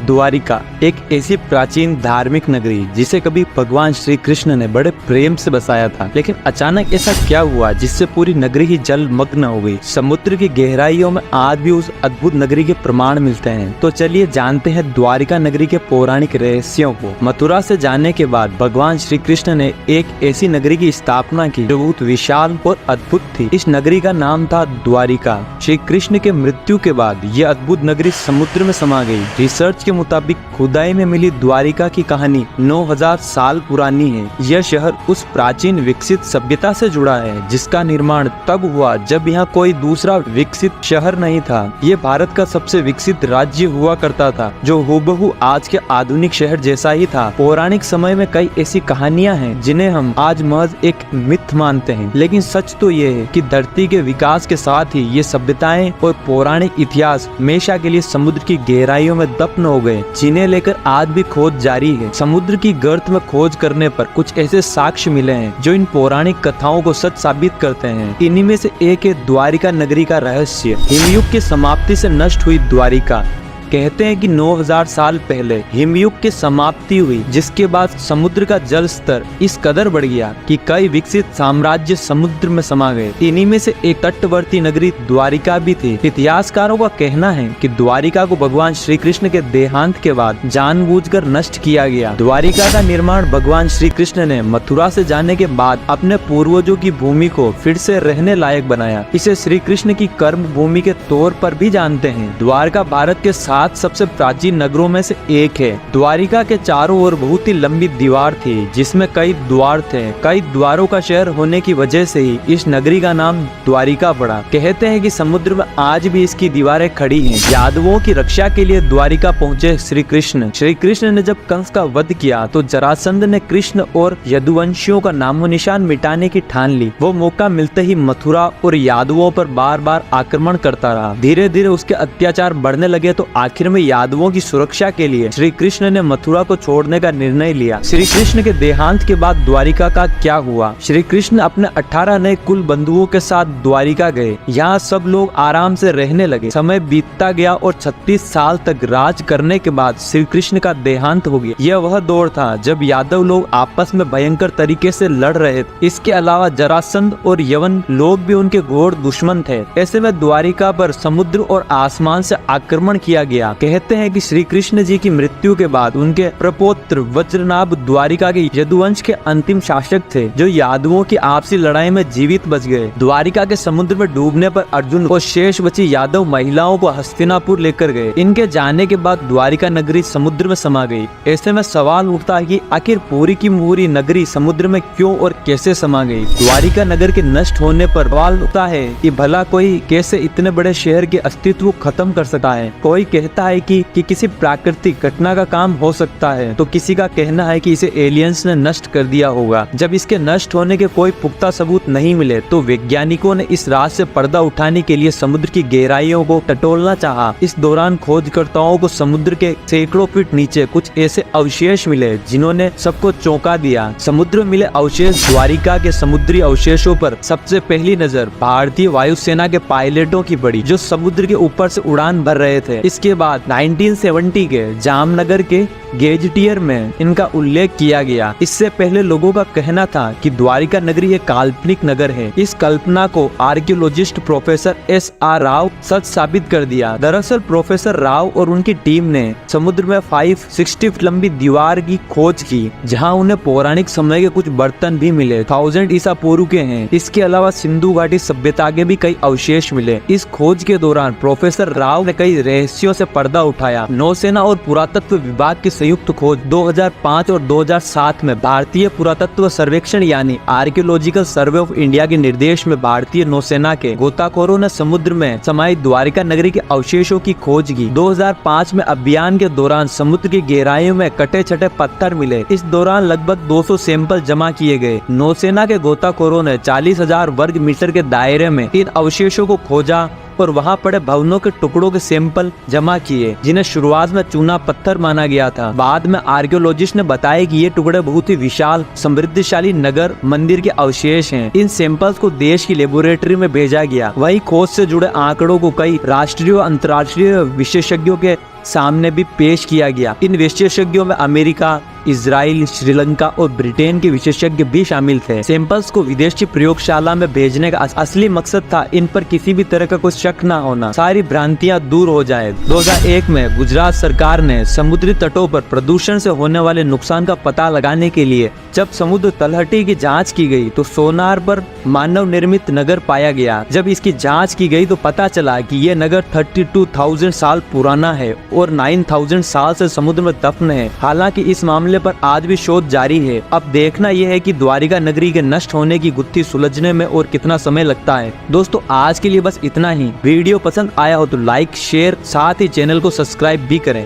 द्वारिका एक ऐसी प्राचीन धार्मिक नगरी जिसे कभी भगवान श्री कृष्ण ने बड़े प्रेम से बसाया था, लेकिन अचानक ऐसा क्या हुआ जिससे पूरी नगरी ही जलमग्न हो गई। समुद्र की गहराइयों में आज भी उस अद्भुत नगरी के प्रमाण मिलते हैं। तो चलिए जानते हैं द्वारिका नगरी के पौराणिक रहस्यों को। मथुरा से जाने के बाद भगवान श्री कृष्ण ने एक ऐसी नगरी की स्थापना की जो बहुत विशाल और अद्भुत थी। इस नगरी का नाम था द्वारिका। श्री कृष्ण के मृत्यु के बाद यह अद्भुत नगरी समुद्र में समा गई। रिसर्च के मुताबिक खुदाई में मिली द्वारिका की कहानी 9000 साल पुरानी है। यह शहर उस प्राचीन विकसित सभ्यता से जुड़ा है जिसका निर्माण तब हुआ जब यहाँ कोई दूसरा विकसित शहर नहीं था। ये भारत का सबसे विकसित राज्य हुआ करता था जो हूबहू आज के आधुनिक शहर जैसा ही था। पौराणिक समय में कई ऐसी कहानियां हैं जिन्हें हम आज महज एक मिथ मानते हैं, लेकिन सच तो ये है कि धरती के विकास के साथ ही ये सभ्यताएं और पौराणिक इतिहास हमेशा के लिए समुद्र की गहराइयों में दफन हो गए, जिन्हें लेकर आज भी खोज जारी है। समुद्र की गर्त में खोज करने पर कुछ ऐसे साक्ष्य मिले हैं जो इन पौराणिक कथाओं को सच साबित करते हैं। इन्हीं में से एक है द्वारिका नगरी का रहस्य। हिमयुग की समाप्ति से नष्ट हुई द्वारिका। कहते हैं कि 9000 साल पहले हिमयुग की समाप्ति हुई, जिसके बाद समुद्र का जल स्तर इस कदर बढ़ गया कि कई विकसित साम्राज्य समुद्र में समा गए। इन्हीं में से एक तटवर्ती नगरी द्वारिका भी थी। इतिहासकारों का कहना है कि द्वारिका को भगवान श्री कृष्ण के देहांत के बाद जानबूझकर नष्ट किया गया। द्वारिका का निर्माण भगवान श्री कृष्ण ने मथुरा से जाने के बाद अपने पूर्वजों की भूमि को फिर से रहने लायक बनाया। इसे श्री कृष्ण की कर्म भूमि के तौर पर भी जानते हैं। द्वारका भारत के सबसे प्राचीन नगरों में से एक है। द्वारिका के चारों ओर बहुत ही लंबी दीवार थी जिसमें कई द्वार थे। कई द्वारों का शहर होने की वजह से ही इस नगरी का नाम द्वारिका पड़ा। कहते हैं कि समुद्र में आज भी इसकी दीवारें खड़ी हैं। यादवों की रक्षा के लिए द्वारिका पहुंचे श्री कृष्ण। श्री कृष्ण ने जब कंस का वध किया तो जरासंध ने कृष्ण और यदुवंशियों का नामो निशान मिटाने की ठान ली। वो मौका मिलते ही मथुरा और यादवों पर बार बार आक्रमण करता रहा। धीरे धीरे उसके अत्याचार बढ़ने लगे तो आखिर में यादवों की सुरक्षा के लिए श्री कृष्ण ने मथुरा को छोड़ने का निर्णय लिया। श्री कृष्ण के देहांत के बाद द्वारिका का क्या हुआ? श्री कृष्ण अपने 18 नए कुल बंधुओं के साथ द्वारिका गए। यहाँ सब लोग आराम से रहने लगे। समय बीतता गया और 36 साल तक राज करने के बाद श्री कृष्ण का देहांत हो गया। यह वह दौर था जब यादव लोग आपस में भयंकर तरीके से लड़ रहे थे। इसके अलावा जरासंध और यवन लोग भी उनके घोर दुश्मन थे। ऐसे में द्वारिका पर समुद्र और आसमान से आक्रमण किया गया। कहते हैं कि श्री कृष्ण जी की मृत्यु के बाद उनके प्रपौत्र वज्रनाभ द्वारिका के यदुवंश के अंतिम शासक थे जो यादवों की आपसी लड़ाई में जीवित बच गए। द्वारिका के समुद्र में डूबने पर अर्जुन और शेष बची यादव महिलाओं को हस्तिनापुर लेकर गए। इनके जाने के बाद द्वारिका नगरी समुद्र में समा गई। ऐसे में सवाल उठता है कि आखिर पूरी की पूरी नगरी समुद्र में क्यों और कैसे समा गई? द्वारिका नगर के नष्ट होने पर सवाल उठता है कि भला कोई कैसे इतने बड़े शहर के अस्तित्व को खत्म कर सकता है। कोई कहता है कि किसी प्राकृतिक घटना का काम हो सकता है, तो किसी का कहना है कि इसे एलियंस ने नष्ट कर दिया होगा। जब इसके नष्ट होने के कोई पुख्ता सबूत नहीं मिले तो वैज्ञानिकों ने इस राज से पर्दा उठाने के लिए समुद्र की गहराइयों को टटोलना चाहा। इस दौरान खोजकर्ताओं को समुद्र के सैकड़ों फीट नीचे कुछ ऐसे अवशेष मिले जिन्होंने सबको चौंका दिया। समुद्र में मिले अवशेष द्वारिका के समुद्री अवशेषों पर सबसे पहली नजर भारतीय वायुसेना के पायलटों की पड़ी जो समुद्र के ऊपर से उड़ान भर रहे थे। इसके बाद 1970 के जामनगर के गेजेटियर में इनका उल्लेख किया गया। इससे पहले लोगों का कहना था कि द्वारिका नगरी एक काल्पनिक नगर है। इस कल्पना को आर्कियोलॉजिस्ट प्रोफेसर SR राव सच साबित कर दिया। दरअसल प्रोफेसर राव और उनकी टीम ने समुद्र में 560 फीट लंबी दीवार की खोज की जहां उन्हें पौराणिक समय के कुछ बर्तन भी मिले। 1000 ईसा पूर्व के हैं। इसके अलावा सिंधु घाटी सभ्यता के भी कई अवशेष मिले। इस खोज के दौरान प्रोफेसर राव ने कई रहस्यों से पर्दा उठाया। नौसेना और पुरातत्व विभाग की संयुक्त खोज 2005 और 2007 में भारतीय पुरातत्व सर्वेक्षण यानी आर्कियोलॉजिकल सर्वे ऑफ इंडिया के निर्देश में भारतीय नौसेना के गोताखोरों ने समुद्र में समाई द्वारिका नगरी के अवशेषों की खोज की। 2005 में अभियान के दौरान समुद्र की गहराइयों में कटे छटे पत्थर मिले। इस दौरान लगभग 200 सैंपल जमा किए गए। नौसेना के गोताखोरों ने 40,000 वर्ग मीटर के दायरे में इन अवशेषों को खोजा और वहां पड़े भवनों के टुकड़ों के सैंपल जमा किए जिन्हें शुरुआत में चूना पत्थर माना गया था। बाद में आर्कियोलॉजिस्ट ने बताया कि ये टुकड़े बहुत ही विशाल समृद्धशाली नगर मंदिर के अवशेष हैं। इन सैंपल्स को देश की लेबोरेटरी में भेजा गया। वही खोज से जुड़े आंकड़ों को कई राष्ट्रीय और अंतर्राष्ट्रीय विशेषज्ञों के सामने भी पेश किया गया। इन विशेषज्ञों में अमेरिका, इजराइल, श्रीलंका और ब्रिटेन के विशेषज्ञ भी शामिल थे। सैंपल्स को विदेशी प्रयोगशाला में भेजने का असली मकसद था इन पर किसी भी तरह का कोई शक न होना, सारी भ्रांतियां दूर हो जाए। 2001 में गुजरात सरकार ने समुद्री तटों पर प्रदूषण से होने वाले नुकसान का पता लगाने के लिए जब समुद्र तलहटी की जांच की गई तो सोनार पर मानव निर्मित नगर पाया गया। जब इसकी जांच की गई तो पता चला कि यह नगर 32,000 साल पुराना है और 9,000 साल से समुद्र में दफन है। हालांकि इस मामले पर आज भी शोध जारी है। अब देखना यह है कि द्वारिका नगरी के नष्ट होने की गुत्थी सुलझने में और कितना समय लगता है। दोस्तों आज के लिए बस इतना ही। वीडियो पसंद आया हो तो लाइक, शेयर, साथ ही चैनल को सब्सक्राइब भी करें।